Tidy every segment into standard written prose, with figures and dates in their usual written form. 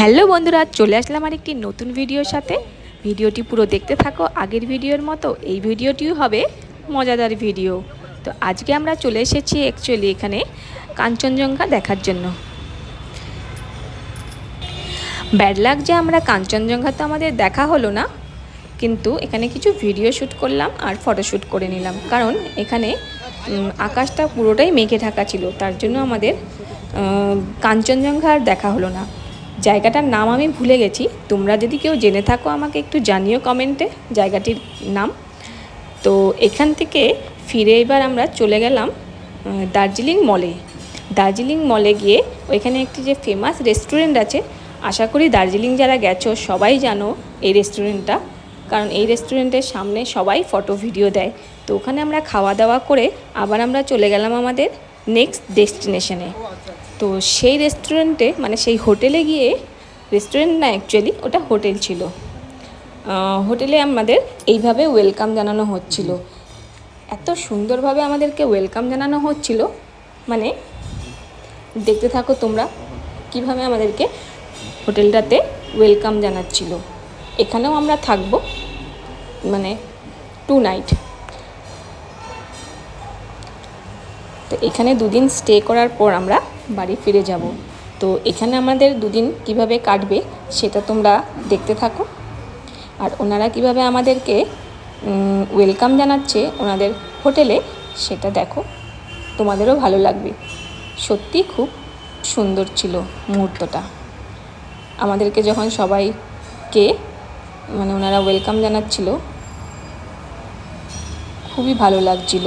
Hello বন্ধুরা, চলে আসলাম আর একটি নতুন ভিডিওর সাথে। ভিডিওটি পুরো দেখতে থাকো। আগের ভিডিওর মতো এই ভিডিওটিও হবে মজাদার ভিডিও। তো আজকে আমরা চলে এসেছি অ্যাকচুয়ালি এখানে কাঞ্চনজঙ্ঘা দেখার জন্য। ব্যাড লাক যে আমরা কাঞ্চনজঙ্ঘা তো আমাদের দেখা হলো না, কিন্তু এখানে কিছু ভিডিও শ্যুট করলাম আর ফটোশ্যুট করে নিলাম, কারণ এখানে আকাশটা পুরোটাই মেঘে ঢাকা ছিল, তার জন্য আমাদের কাঞ্চনজঙ্ঘা আর দেখা হলো না। জায়গাটার নাম আমি ভুলে গেছি, তোমরা যদি কেউ জেনে থাকো আমাকে একটু জানিও কমেন্টে জায়গাটির নাম। তো এখান থেকে ফিরে এবার আমরা চলে গেলাম দার্জিলিং মলে। দার্জিলিং মলে গিয়ে ওইখানে একটি যে ফেমাস রেস্টুরেন্ট আছে, আশা করি দার্জিলিং যারা গেছো সবাই জানো এই রেস্টুরেন্টটা, কারণ এই রেস্টুরেন্টের সামনে সবাই ফটো ভিডিও দেয়। তো ওখানে আমরা খাওয়া দাওয়া করে আবার আমরা চলে গেলাম আমাদের নেক্সট ডেস্টিনেশনে। তো সেই রেস্টুরেন্টে মানে সেই হোটেলে গিয়ে, রেস্টুরেন্ট না অ্যাকচুয়ালি ওটা হোটেল ছিল, হোটেলে আমাদের এইভাবে ওয়েলকাম জানানো হচ্ছিল। এত সুন্দরভাবে আমাদেরকে ওয়েলকাম জানানো হচ্ছিল, মানে দেখতে থাকো তোমরা কিভাবে আমাদেরকে হোটেলটাতে ওয়েলকাম জানাচ্ছিল। এখানেও আমরা থাকবো মানে 2 নাইট। তো এখানে 2 দিন স্টে করার পর আমরা বাড়ি ফিরে যাব। তো এখানে আমাদের 2 দিন কীভাবে কাটবে সেটা তোমরা দেখতে থাকো, আর ওনারা কিভাবে আমাদেরকে ওয়েলকাম জানাচ্ছে ওনাদের হোটেলে সেটা দেখো, তোমাদেরও ভালো লাগবে। সত্যি খুব সুন্দর ছিল মুহূর্তটা। আমাদেরকে যখন সবাইকে মানে ওনারা ওয়েলকাম জানাচ্ছিল, খুবই ভালো লাগছিল।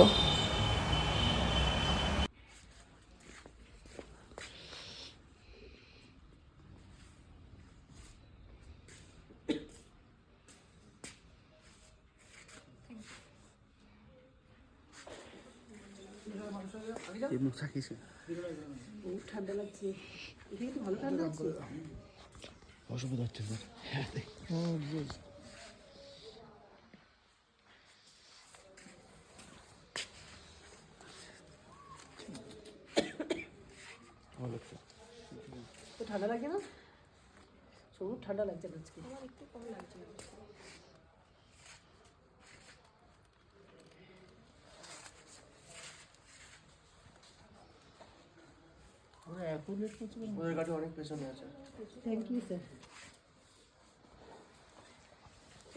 ঠান্ডা লাগছে, ভালো ঠান্ডা লাগছে। অসুবিধা হচ্ছে স্যার। তো ঠান্ডা লাগে না? সবুজ ঠান্ডা লাগছে না আজকে। আমার একটু কম লাগছে। ওদের গাড়ি অনেক পেছনে আছে। Thank you sir.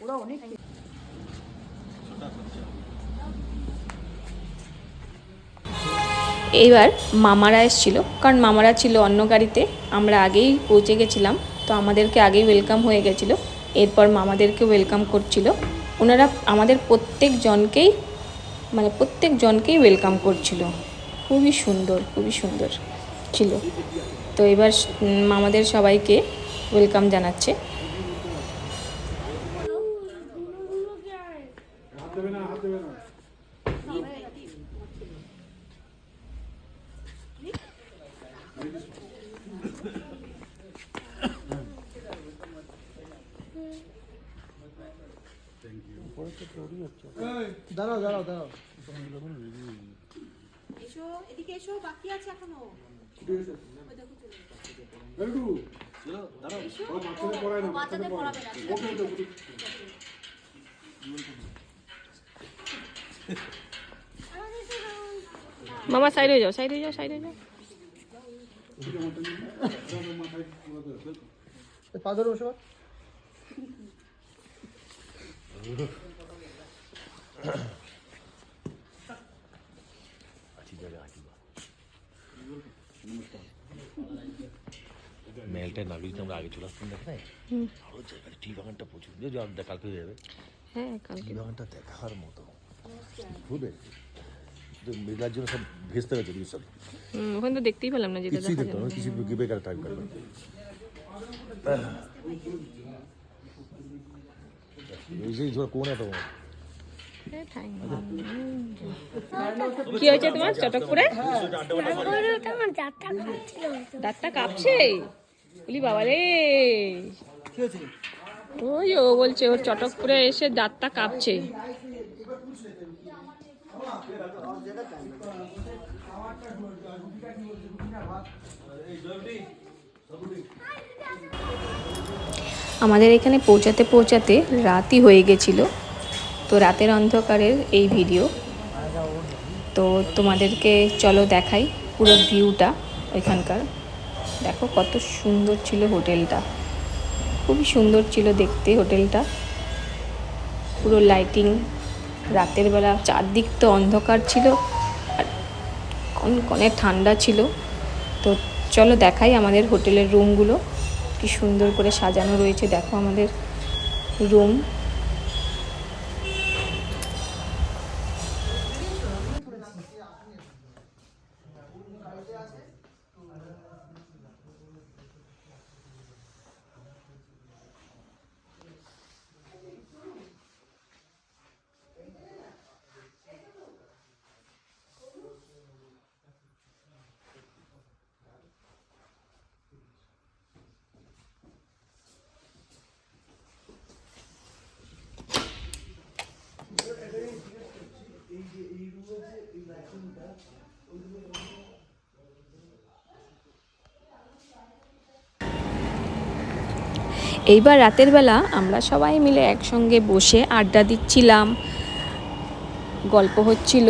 ওরা অনেক এইবার মামারা এসেছিলো, কারণ মামারা ছিল অন্য গাড়িতে, আমরা আগেই পৌঁছে গেছিলাম, তো আমাদেরকে আগেই ওয়েলকাম হয়ে গেছিলো। এরপর মামাদেরকে ওয়েলকাম করছিল। ওনারা আমাদের প্রত্যেকজনকেই ওয়েলকাম করছিল। খুবই সুন্দর ছিল। তো এবার মামাদের সবাইকে ওয়েলকাম জানাচ্ছে। দাঁড়াও। এসো, এদিকে এসো, বাকি আছে এখনো। বাচ্চাদের পড়াবে না। মামা সাইড হয়ে যাও। পা ধরো বসো। মেলটায় নাগরিক আমরা আগে চলে আসতাম, দেখে আরো জায়গাটা টি বাগানটা প্রচুর, কালকে হয়ে যাবে। হ্যাঁ, কালকে টি বাগানটা দেখার মতো বুঝবে। মেলার জন্য সব ভেস্তে গেছে কিছু, সব ওখানে তো দেখতেই পেলাম না, যেটা কিছুই দেখতে হবে, কিছু বেকার টাইম কাটবে। এই যে কোন এত কি হয়েছে তোমার চটকপুরে? দাঁতটা কাঁপছে? বলি বাবা রে, ওই ও বলছে ওর চটকপুরে এসে দাঁতটা কাঁপছে। আমাদের এখানে পৌঁছাতে পৌঁছাতে রাতই হয়ে গেছিল। তো রাতের অন্ধকারের এই ভিডিও। তো তোমাদেরকে চলো দেখাই পুরো ভিউটা ওইখানকার। দেখো কত সুন্দর ছিল হোটেলটা, খুবই সুন্দর ছিল দেখতে হোটেলটা। পুরো লাইটিং, রাতের বেলা চারদিক তো অন্ধকার ছিল আর কনকনে ঠান্ডা ছিল। তো চলো দেখাই আমাদের হোটেলের রুমগুলো কি সুন্দর করে সাজানো রয়েছে। দেখো আমাদের রুম। এইবার রাতের বেলা আমরা সবাই মিলে একসঙ্গে বসে আড্ডা দিচ্ছিলাম, গল্প হচ্ছিল,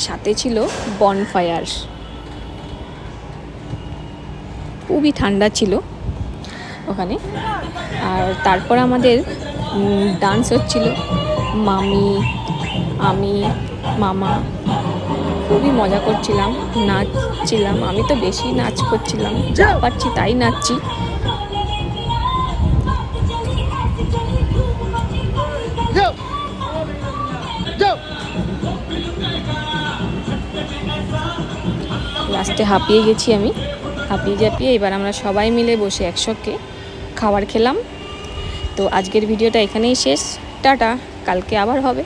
সাথে ছিল বনফায়ার। খুবই ঠান্ডা ছিল ওখানে। আর তারপর আমাদের ডান্স হচ্ছিল, মামি, আমি, মামা খুবই মজা করছিলাম, নাচছিলাম। আমি তো বেশি নাচ করছিলাম, যা পারছি তাই নাচছি। লাস্টে হাঁপিয়ে গেছি আমি, হাঁপিয়ে এবার আমরা সবাই মিলে বসে একসঙ্গে খাবার খেলাম। তো আজকের ভিডিওটা এখানেই শেষ। টাটা, কালকে আবার হবে।